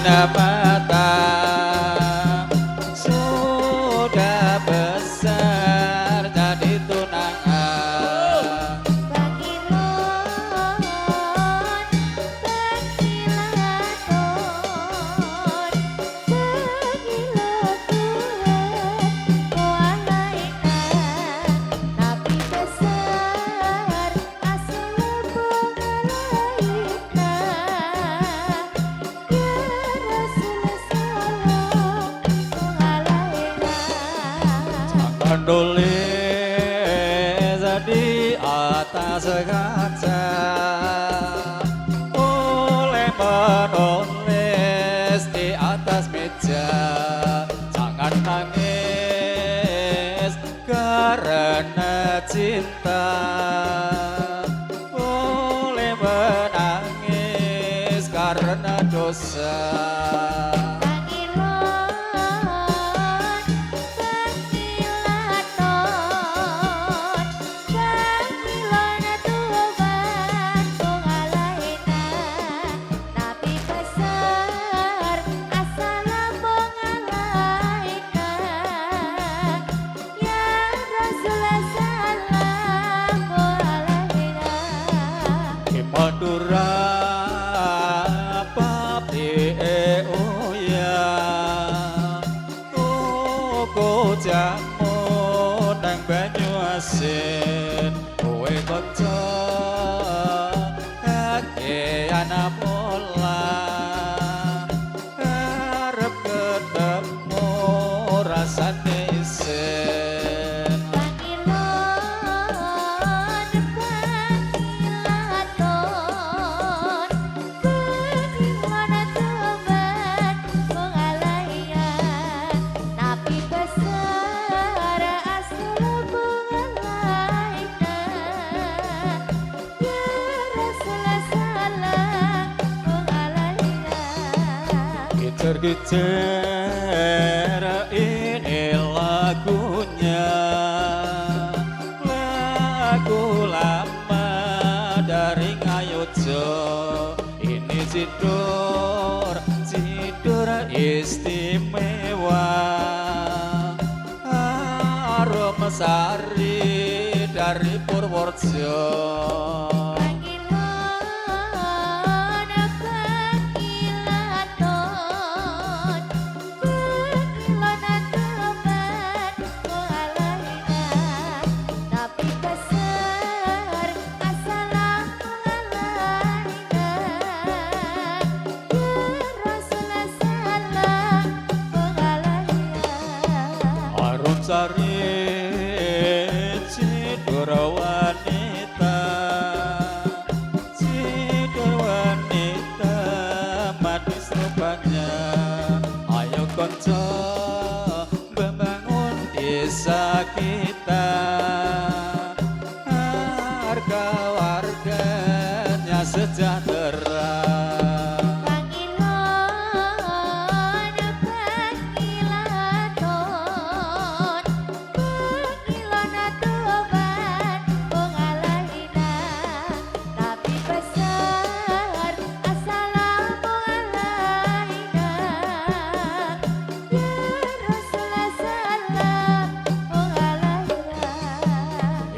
Alaina mata sudah besar jadi tunangan. Bangilon, bangilaton, bangilon Tuhan ko alaina, nabi besar asal pengalaina, ya Rasul salam pengalaina. Menulis di atas kaca, boleh menulis di atas meja. Jangan nangis karena cinta, boleh menangis karena dosa. Madura papi uya tuku jamu nang banyu asin kowe kanca kakean pola arep ketemu rasane isin. Gicer-gicer ini lagunya, lagu lama dari Ngayojo. Ini cidur, cidur istimewa, aroma sari dari Purworejo. Sari cidur wanita, cidur wanita manis rupanya. Ayo konco membangun desa kita, harga warganya sejahtera.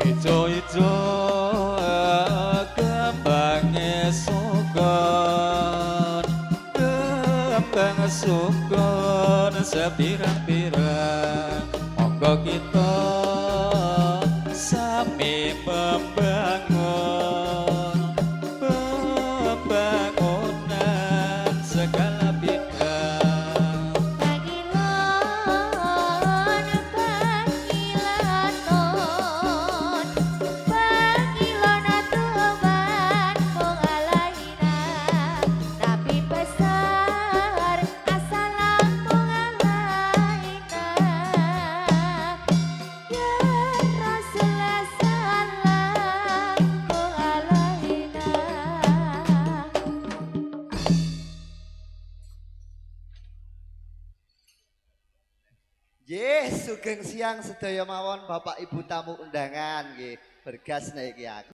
Ijo-ijo kembangnya sukon, kembang sukon sepirang-pirang. Monggo kita sami membangun pembangunan segala bidang. Ye, sugeng siang sedaya mawon Bapak Ibu tamu undangan nggih. Bergas nek iki aku.